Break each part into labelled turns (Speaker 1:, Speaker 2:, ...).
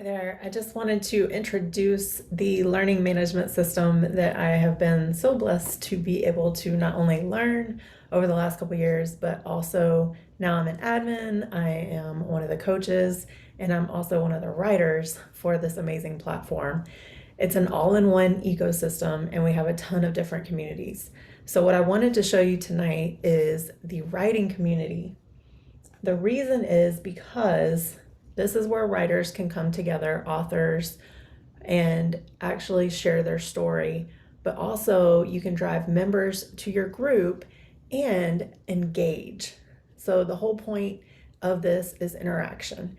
Speaker 1: Hi there. I just wanted to introduce the learning management system that I have been so blessed to be able to not only learn over the last couple years, but also now I'm an admin, I am one of the coaches, and I'm also one of the writers for this amazing platform. It's an all-in-one ecosystem, and we have a ton of different communities. So what I wanted to show you tonight is the writing community. The reason is because this is where writers can come together, authors, and actually share their story. But also, you can drive members to your group and engage. So, the whole point of this is interaction.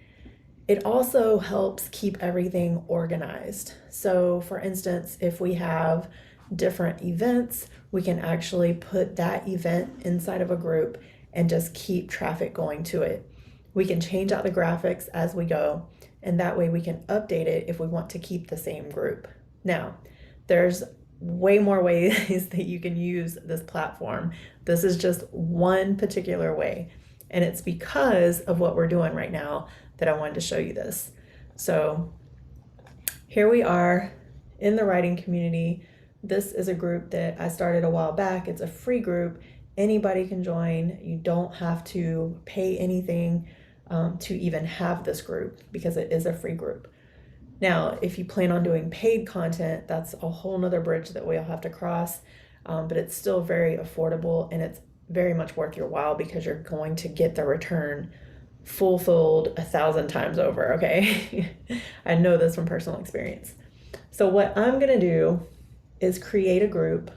Speaker 1: It also helps keep everything organized. So, for instance, if we have different events, we can actually put that event inside of a group and just keep traffic going to it. We can change out the graphics as we go, and that way we can update it if we want to keep the same group. Now, there's way more ways that you can use this platform. This is just one particular way, and it's because of what we're doing right now that I wanted to show you this. So here we are in the writing community. This is a group that I started a while back. It's a free group. Anybody can join. You don't have to pay anything to even have this group because it is a free group. Now, if you plan on doing paid content, that's a whole nother bridge that we'll have to cross, but it's still very affordable and it's very much worth your while because you're going to get the return fulfilled 1,000 times over, okay? I know this from personal experience. So what I'm gonna do is create a group,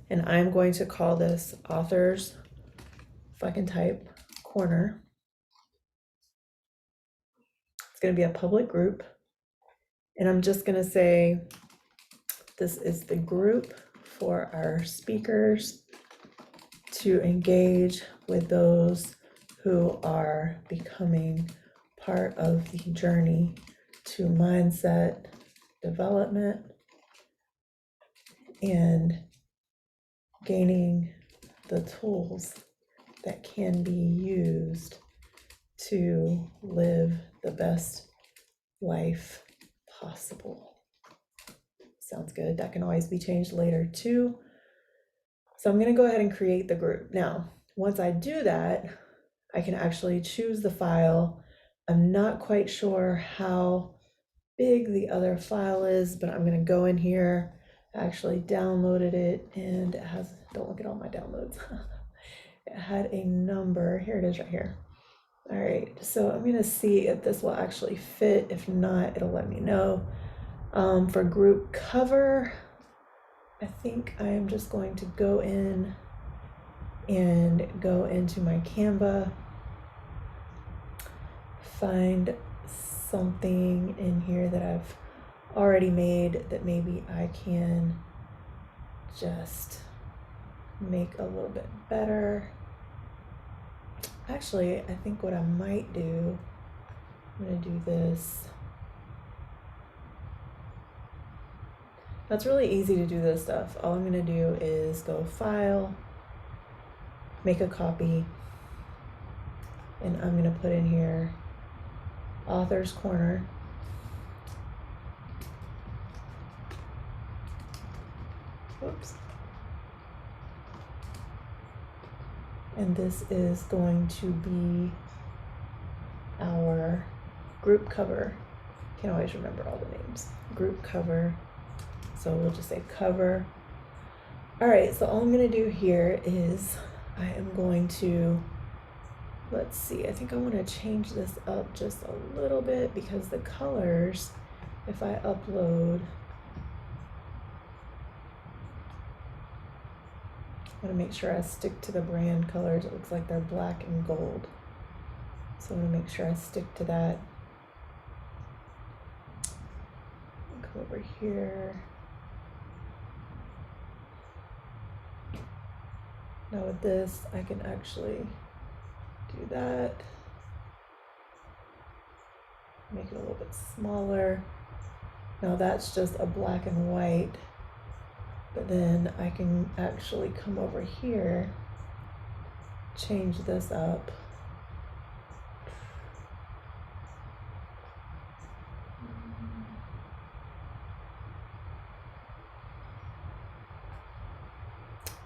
Speaker 1: and I'm going to call this Authors, if I can type, Corner. It's gonna be a public group, and I'm just gonna say, this is the group for our speakers to engage with those who are becoming part of the journey to mindset development and gaining the tools that can be used to live the best life possible. Sounds good. That can always be changed later too. So I'm going to go ahead and create the group. Now, once I do that, I can actually choose the file. I'm not quite sure how big the other file is, but I'm going to go in here. I actually downloaded it, and it has, don't look at all my downloads. It had a number. Here it is right here. All right, so I'm going to see if this will actually fit. If not, it'll let me know. For group cover, I think I am just going to go in and go into my Canva, find something in here that I've already made that maybe I can just make a little bit better. Actually, I think what I might do, I'm gonna do this. That's really easy to do this stuff. All I'm gonna do is go File, make a copy, and I'm gonna put in here Author's Corner. Whoops. And this is going to be our group cover. Can't always remember all the names. Group cover. So we'll just say cover. All right, so all I'm gonna do here is I am going to, let's see, I think I wanna change this up just a little bit because the colors, if I upload, I want to make sure I stick to the brand colors. It looks like they're black and gold. So I want to make sure I stick to that. Go over here. Now with this, I can actually do that. Make it a little bit smaller. Now that's just a black and white. But then I can actually come over here, change this up.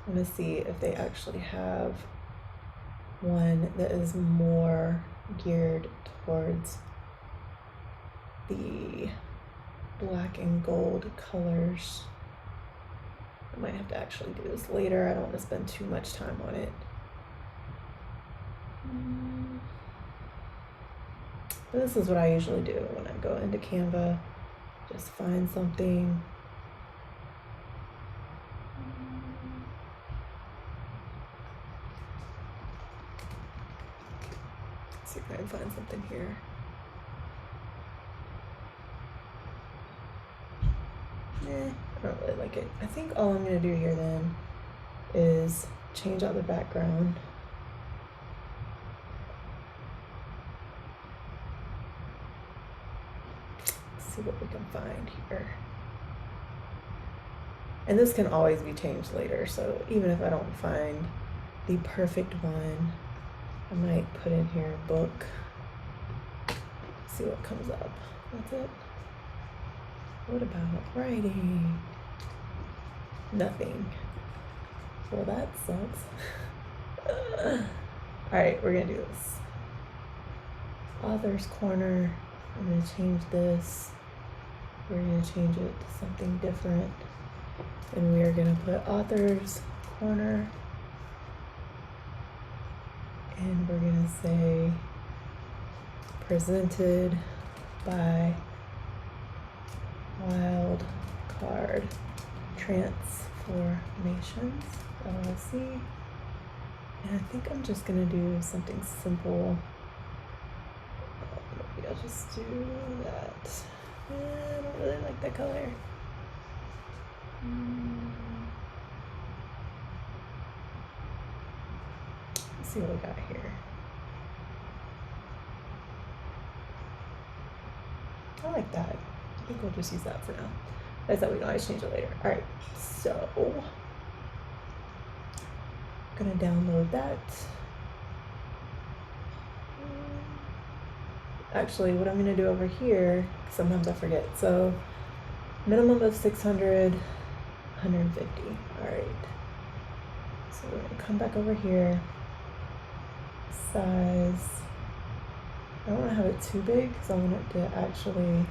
Speaker 1: I'm gonna see if they actually have one that is more geared towards the black and gold colors. I might have to actually do this later. I don't want to spend too much time on it. But this is what I usually do when I go into Canva. Just find something. Let's see if I can find something here. I don't really like it. I think all I'm gonna do here then is change out the background. Let's see what we can find here. And this can always be changed later, so even if I don't find the perfect one, I might put in here book. See what comes up. That's it. What about writing? Nothing. Well, that sucks. All right, we're gonna do this. Author's corner. I'm gonna change this. We're gonna change it to something different. And we are gonna put author's corner. And we're gonna say presented by Wild Card Transformations LLC. And I think I'm just gonna do something simple. Maybe I'll just do that. I don't really like that color. Let's see what we got here. I like that. I think we'll just use that for now. I thought we can always change it later. All right, so I'm gonna download that. Actually, what I'm gonna do over here, sometimes I forget. So minimum of 600, 150. All right. So we're gonna come back over here. Size. I don't want to have it too big because I want it to actually,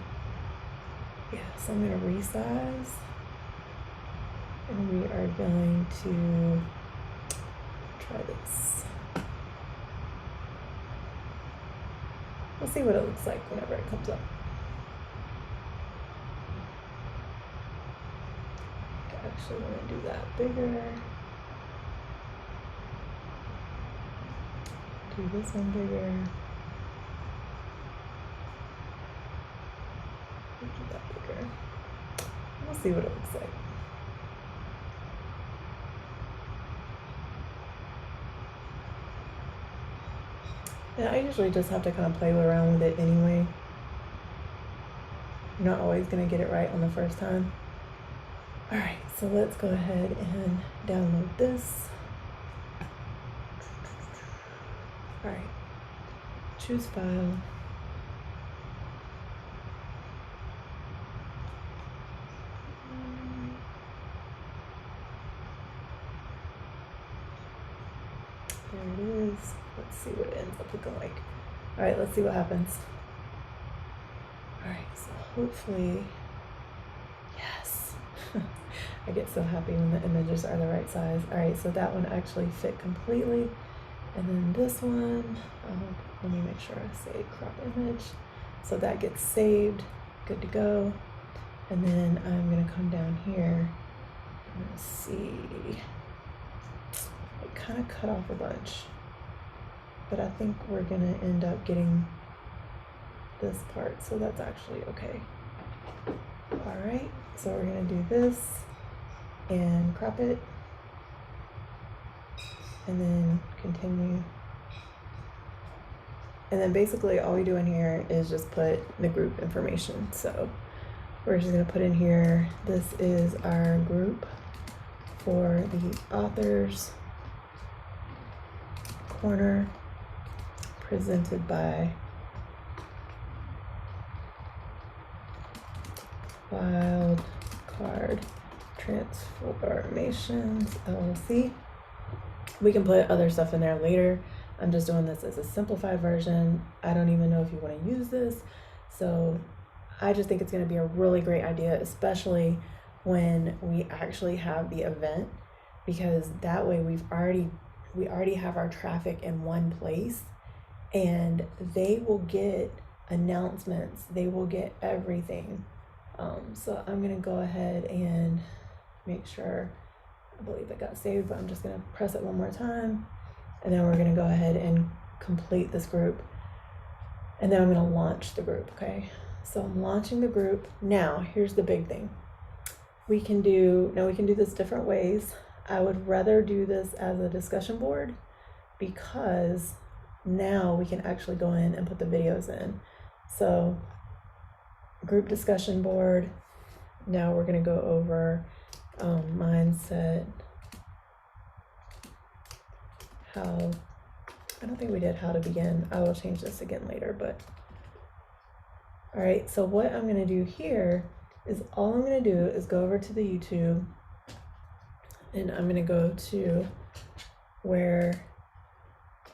Speaker 1: yeah, so I'm going to resize. And we are going to try this. We'll see what it looks like whenever it comes up. I actually want to do that bigger. Do this one bigger. Do that bigger. We'll see what it looks like. And I usually just have to kind of play around with it anyway. You're not always going to get it right on the first time. All right, so let's go ahead and download this. All right, choose file. There it is. Let's see what it ends up looking like. All right, let's see what happens. All right, so hopefully, yes. I get so happy when the images are the right size. All right, so that one actually fit completely. And then this one, let me make sure I say crop image. So that gets saved, good to go. And then I'm gonna come down here and see. I kind of cut off a bunch, but I think we're gonna end up getting this part, so that's actually okay. All right, so we're gonna do this and crop it, and then continue. And then basically all we do in here is just put the group information. So we're just gonna put in here, this is our group for the authors corner, presented by Wild Card Transformations LLC. We can put other stuff in there later. I'm just doing this as a simplified version. I don't even know if you want to use this. So I just think it's going to be a really great idea, especially when we actually have the event, because that way we already have our traffic in one place, and they will get announcements. They will get everything. So I'm going to go ahead and make sure, I believe it got saved, but I'm just going to press it one more time, and then we're going to go ahead and complete this group, and then I'm going to launch the group. Okay, so I'm launching the group. Now here's the big thing. We can do this different ways. I would rather do this as a discussion board, because now we can actually go in and put the videos in. So group discussion board. Now we're going to go over mindset. I don't think we did how to begin. I will change this again later, but all right. So what I'm going to do here is all I'm going to do is go over to the YouTube, and I'm going to go to where,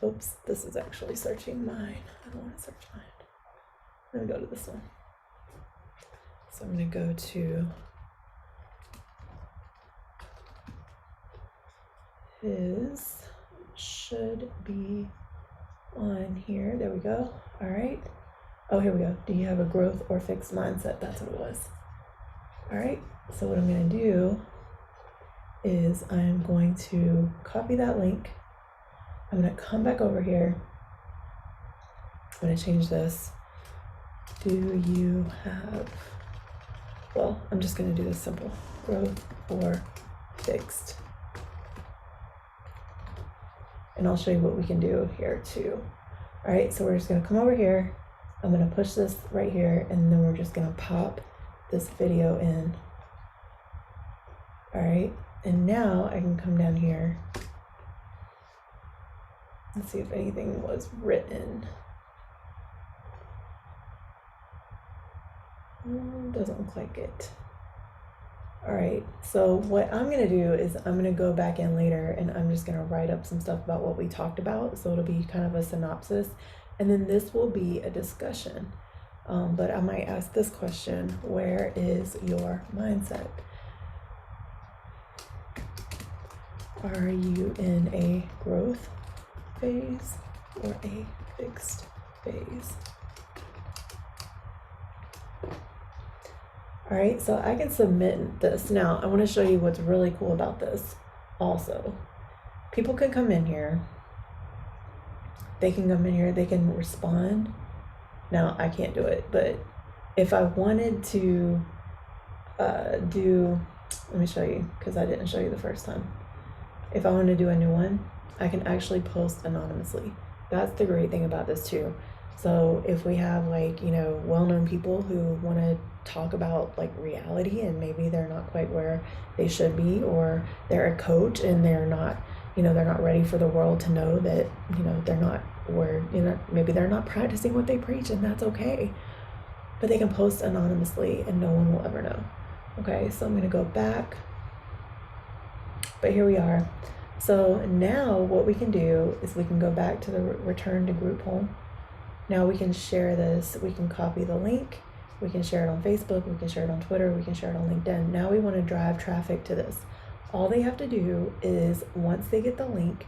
Speaker 1: oops, this is actually searching mine. I don't want to search mine. I'm going to go to this one. So I'm going to go to his, should be on here. There we go. All right. Oh, here we go. Do you have a growth or fixed mindset? That's what it was. All right. So what I'm going to do is I'm going to copy that link. I'm going to come back over here. I'm going to change this. Do you have, well, I'm just going to do this simple. Growth or fixed. And I'll show you what we can do here too. All right, so we're just going to come over here. I'm going to push this right here, and then we're just going to pop this video in. All right, and now I can come down here. Let's see if anything was written. Doesn't look like it. All right, so what I'm gonna do is I'm gonna go back in later, and I'm just gonna write up some stuff about what we talked about. So it'll be kind of a synopsis, and then this will be a discussion. But I might ask this question: where is your mindset? Are you in a growth phase or a fixed phase? All right, so I can submit this. Now, I want to show you what's really cool about this also. People can come in here. They can come in here, they can respond. Now, I can't do it, but if I wanted to let me show you, because I didn't show you the first time. If I want to do a new one, I can actually post anonymously. That's the great thing about this too. So if we have well-known people who want to talk about reality, and maybe they're not quite where they should be, or they're a coach and they're not ready for the world to know that, they're not where, maybe they're not practicing what they preach, and that's okay. But they can post anonymously and no one will ever know. Okay, so I'm going to go back. But here we are. So now what we can do is we can go back to the return to group home. Now we can share this. We can copy the link. We can share it on Facebook. We can share it on Twitter. We can share it on LinkedIn. Now we want to drive traffic to this. All they have to do is, once they get the link,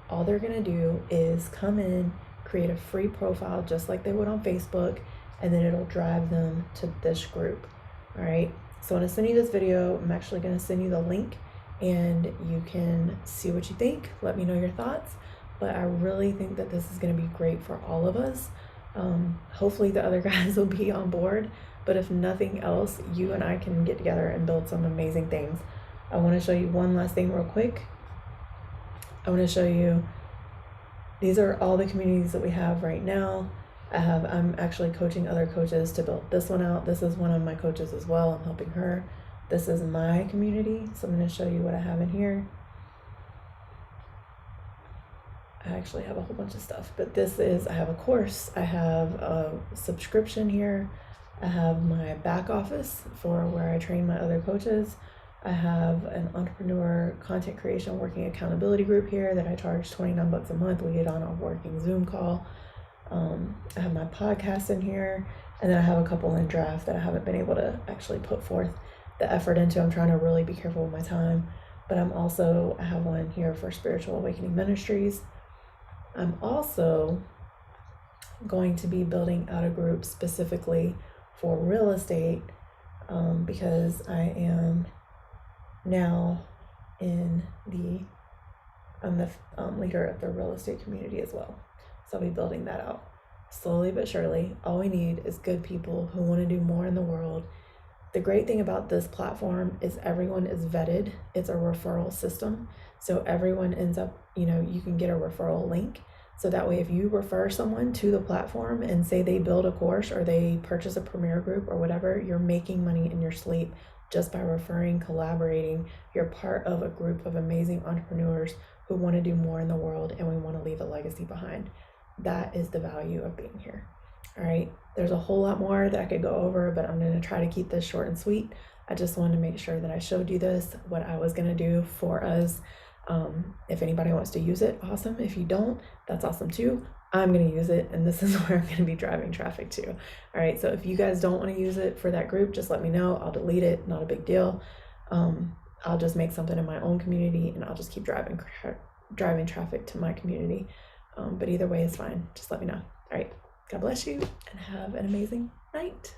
Speaker 1: all they're going to do is come in, create a free profile just like they would on Facebook, and then it'll drive them to this group. All right. So I'm going to send you this video. I'm actually going to send you the link, and you can see what you think. Let me know your thoughts. But I really think that this is going to be great for all of us. Hopefully the other guys will be on board, but if nothing else, you and I can get together and build some amazing things. I want to show you one last thing real quick. I want to show you, these are all the communities that we have right now. I'm actually coaching other coaches to build this one out. This is one of my coaches as well. I'm helping her. This is my community. So I'm going to show you what I have in here. I actually have a whole bunch of stuff, but I have a course, I have a subscription here, I have my back office for where I train my other coaches, I have an entrepreneur content creation working accountability group here that I charge $29 a month. We get on a working Zoom call. I have my podcast in here, and then I have a couple in draft that I haven't been able to actually put forth the effort into. I'm trying to really be careful with my time, but I have one here for Spiritual Awakening Ministries. I'm also going to be building out a group specifically for real estate, because I am now I'm the leader of the real estate community as well. So I'll be building that out slowly but surely. All we need is good people who want to do more in the world. The great thing about this platform is everyone is vetted. It's a referral system. So everyone ends up, you can get a referral link. So that way, if you refer someone to the platform and say they build a course or they purchase a premier group or whatever, you're making money in your sleep just by referring, collaborating. You're part of a group of amazing entrepreneurs who want to do more in the world, and we want to leave a legacy behind. That is the value of being here. All right, there's a whole lot more that I could go over, but I'm going to try to keep this short and sweet. I just wanted to make sure that I showed you this, what I was going to do for us. If anybody wants to use it, awesome. If you don't, that's awesome too. I'm going to use it, and this is where I'm going to be driving traffic to. All right, so if you guys don't want to use it for that group, just let me know. I'll delete it, not a big deal. I'll just make something in my own community, and I'll just keep driving traffic to my community. But either way is fine. Just let me know. All right, God bless you, and have an amazing night.